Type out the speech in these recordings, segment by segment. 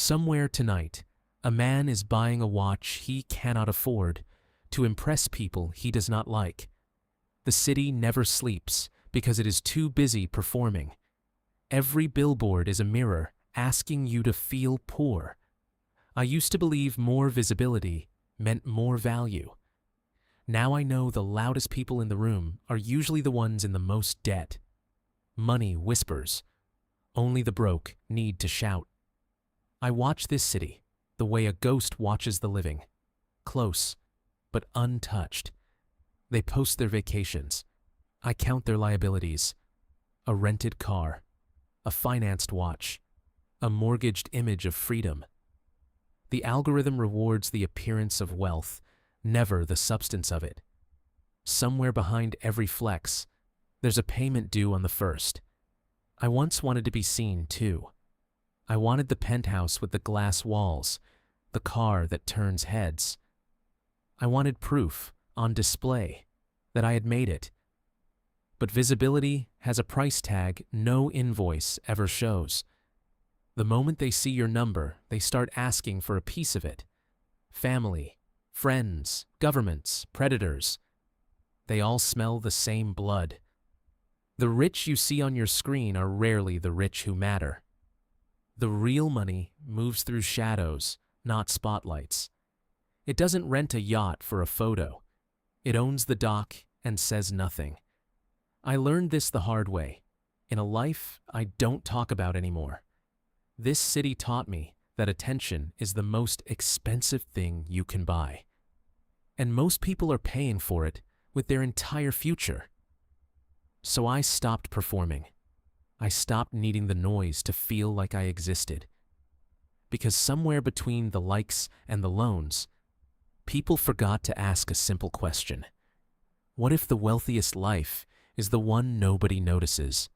Somewhere tonight, a man is buying a watch he cannot afford to impress people he does not like. The city never sleeps because it is too busy performing. Every billboard is a mirror asking you to feel poor. I used to believe more visibility meant more value. Now I know the loudest people in the room are usually the ones in the most debt. Money whispers. Only the broke need to shout. I watch this city the way a ghost watches the living. Close, but untouched. They post their vacations. I count their liabilities. A rented car. A financed watch. A mortgaged image of freedom. The algorithm rewards the appearance of wealth, never the substance of it. Somewhere behind every flex, there's a payment due on the first. I once wanted to be seen, too. I wanted the penthouse with the glass walls, the car that turns heads. I wanted proof, on display, that I had made it. But visibility has a price tag no invoice ever shows. The moment they see your number, they start asking for a piece of it. Family, friends, governments, predators. They all smell the same blood. The rich you see on your screen are rarely the rich who matter. The real money moves through shadows, not spotlights. It doesn't rent a yacht for a photo. It owns the dock and says nothing. I learned this the hard way, in a life I don't talk about anymore. This city taught me that attention is the most expensive thing you can buy. And most people are paying for it with their entire future. So I stopped performing. I stopped needing the noise to feel like I existed. Because somewhere between the likes and the loans, people forgot to ask a simple question. What if the wealthiest life is the one nobody notices?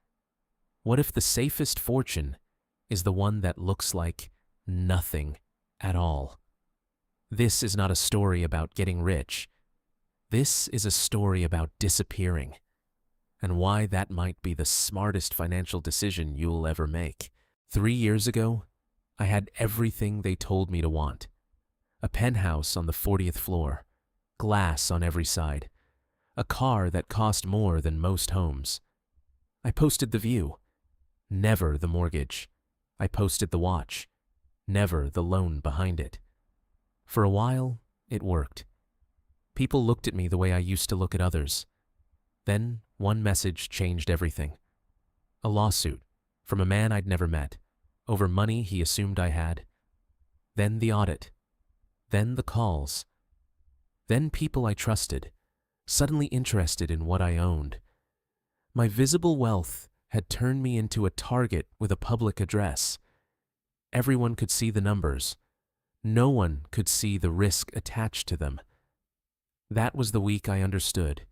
What if the safest fortune is the one that looks like nothing at all? This is not a story about getting rich. This is a story about disappearing, and why that might be the smartest financial decision you'll ever make. 3 years ago, I had everything they told me to want. A penthouse on the 40th floor, glass on every side, a car that cost more than most homes. I posted the view, never the mortgage. I posted the watch, never the loan behind it. For a while, it worked. People looked at me the way I used to look at others. Then, one message changed everything. A lawsuit from a man I'd never met, over money he assumed I had. Then the audit. Then the calls. Then people I trusted, suddenly interested in what I owned. My visible wealth had turned me into a target with a public address. Everyone could see the numbers. No one could see the risk attached to them. That was the week I understood.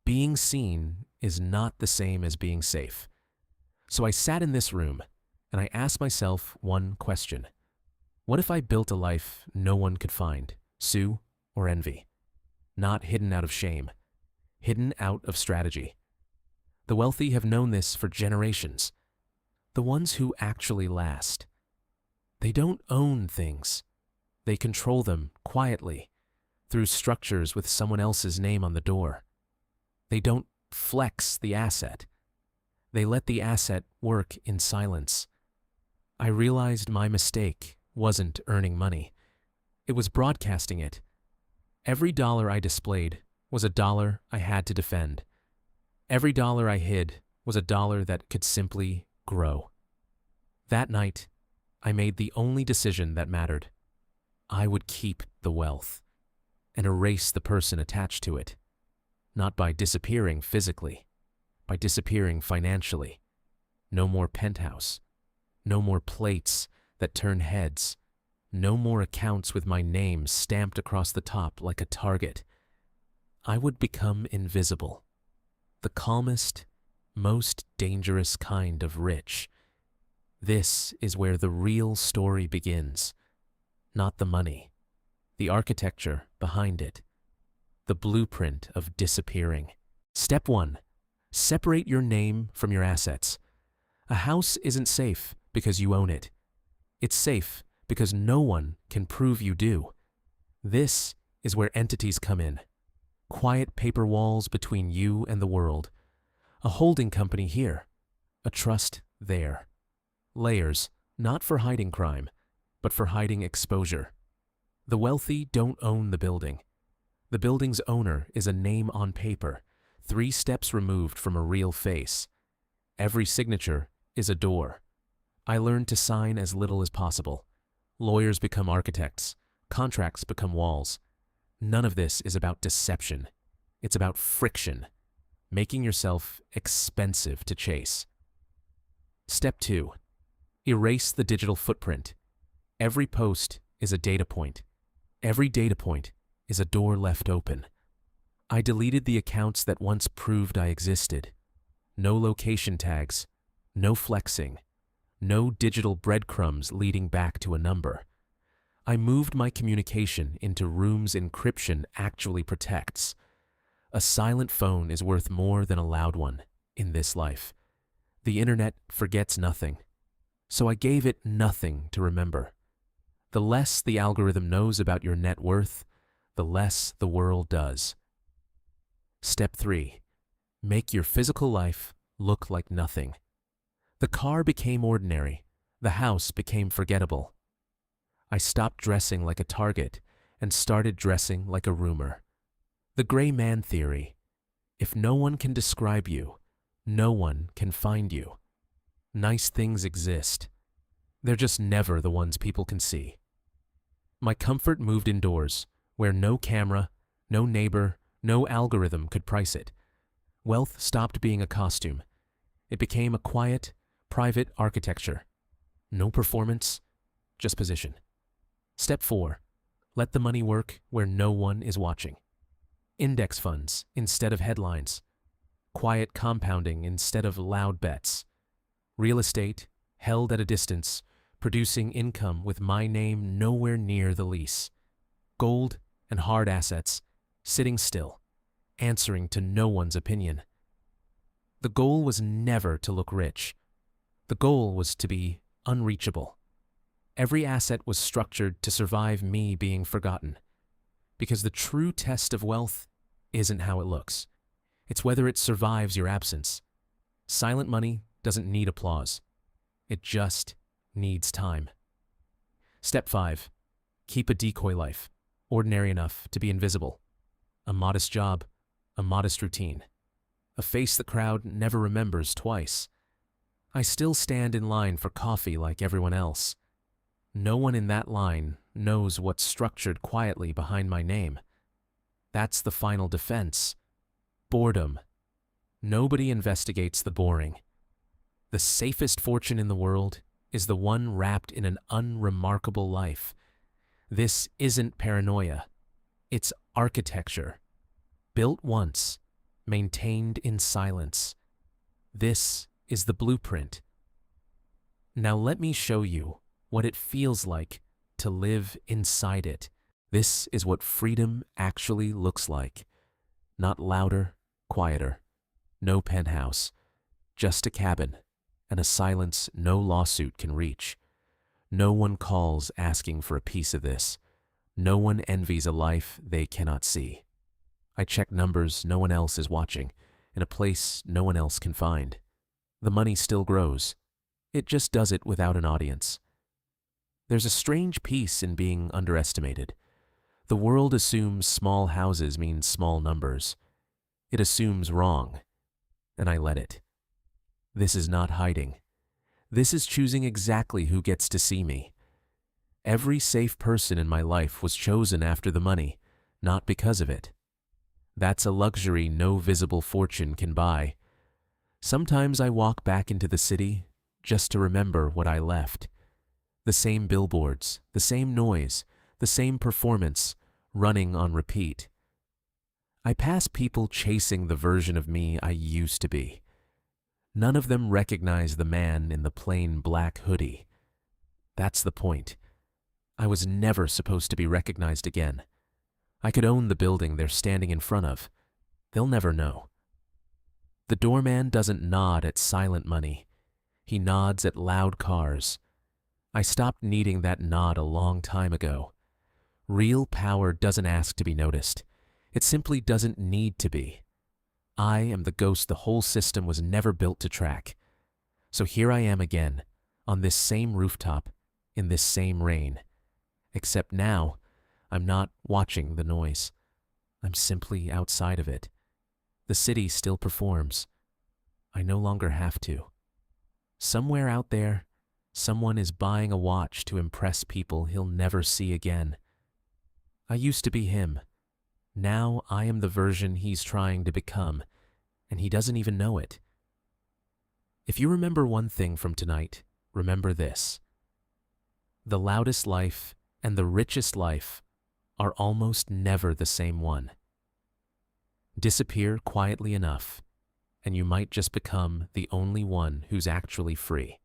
Being seen is not the same as being safe. So I sat in this room, and I asked myself one question. What if I built a life no one could find, sue, or envy? Not hidden out of shame, hidden out of strategy. The wealthy have known this for generations. The ones who actually last. They don't own things. They control them quietly, through structures with someone else's name on the door. They don't flex the asset. They let the asset work in silence. I realized my mistake wasn't earning money. It was broadcasting it. Every dollar I displayed was a dollar I had to defend. Every dollar I hid was a dollar that could simply grow. That night, I made the only decision that mattered. I would keep the wealth and erase the person attached to it, not by disappearing physically, by disappearing financially. No more penthouse, no more plates that turn heads, no more accounts with my name stamped across the top like a target. I would become invisible. The calmest, most dangerous kind of rich. This is where the real story begins. Not the money, the architecture behind it, the blueprint of disappearing. Step 1. Separate your name from your assets. A house isn't safe because you own it. It's safe because no one can prove you do. This is where entities come in. Quiet paper walls between you and the world. A holding company here, a trust there. Layers, not for hiding crime, but for hiding exposure. The wealthy don't own the building. The building's owner is a name on paper, 3 steps removed from a real face. Every signature is a door. I learned to sign as little as possible. Lawyers become architects. Contracts become walls. None of this is about deception. It's about friction, making yourself expensive to chase. Step 2. Erase the digital footprint. Every post is a data point. Every data point is a door left open. I deleted the accounts that once proved I existed. No location tags, no flexing, no digital breadcrumbs leading back to a number. I moved my communication into rooms encryption actually protects. A silent phone is worth more than a loud one in this life. The internet forgets nothing, so I gave it nothing to remember. The less the algorithm knows about your net worth, the less the world does. Step 3. Make your physical life look like nothing. The car became ordinary. The house became forgettable. I stopped dressing like a target and started dressing like a rumor. The gray man theory. If no one can describe you, no one can find you. Nice things exist. They're just never the ones people can see. My comfort moved indoors, where no camera, no neighbor, no algorithm could price it. Wealth stopped being a costume. It became a quiet, private architecture. No performance, just position. Step 4. Let the money work where no one is watching. Index funds instead of headlines. Quiet compounding instead of loud bets. Real estate, held at a distance, producing income with my name nowhere near the lease. Gold and hard assets, sitting still, answering to no one's opinion. The goal was never to look rich. The goal was to be unreachable. Every asset was structured to survive me being forgotten. Because the true test of wealth isn't how it looks. It's whether it survives your absence. Silent money doesn't need applause. It just needs time. Step 5. Keep a decoy life, ordinary enough to be invisible. A modest job, a modest routine. A face the crowd never remembers twice. I still stand in line for coffee like everyone else. No one in that line knows what's structured quietly behind my name. That's the final defense. Boredom. Nobody investigates the boring. The safest fortune in the world is the one wrapped in an unremarkable life. This isn't paranoia. It's architecture. Built once, maintained in silence. This is the blueprint. Now let me show you what it feels like to live inside it. This is what freedom actually looks like. Not louder, quieter. No penthouse. Just a cabin and a silence no lawsuit can reach. No one calls asking for a piece of this. No one envies a life they cannot see. I check numbers no one else is watching, in a place no one else can find. The money still grows. It just does it without an audience. There's a strange peace in being underestimated. The world assumes small houses mean small numbers. It assumes wrong, and I let it. This is not hiding. This is choosing exactly who gets to see me. Every safe person in my life was chosen after the money, not because of it. That's a luxury no visible fortune can buy. Sometimes I walk back into the city just to remember what I left. The same billboards, the same noise, the same performance, running on repeat. I pass people chasing the version of me I used to be. None of them recognize the man in the plain black hoodie. That's the point. I was never supposed to be recognized again. I could own the building they're standing in front of. They'll never know. The doorman doesn't nod at silent money. He nods at loud cars. I stopped needing that nod a long time ago. Real power doesn't ask to be noticed. It simply doesn't need to be. I am the ghost the whole system was never built to track. So here I am again, on this same rooftop, in this same rain. Except now, I'm not watching the noise. I'm simply outside of it. The city still performs. I no longer have to. Somewhere out there, someone is buying a watch to impress people he'll never see again. I used to be him. Now I am the version he's trying to become, and he doesn't even know it. If you remember one thing from tonight, remember this. The loudest life and the richest life are almost never the same one. Disappear quietly enough, and you might just become the only one who's actually free.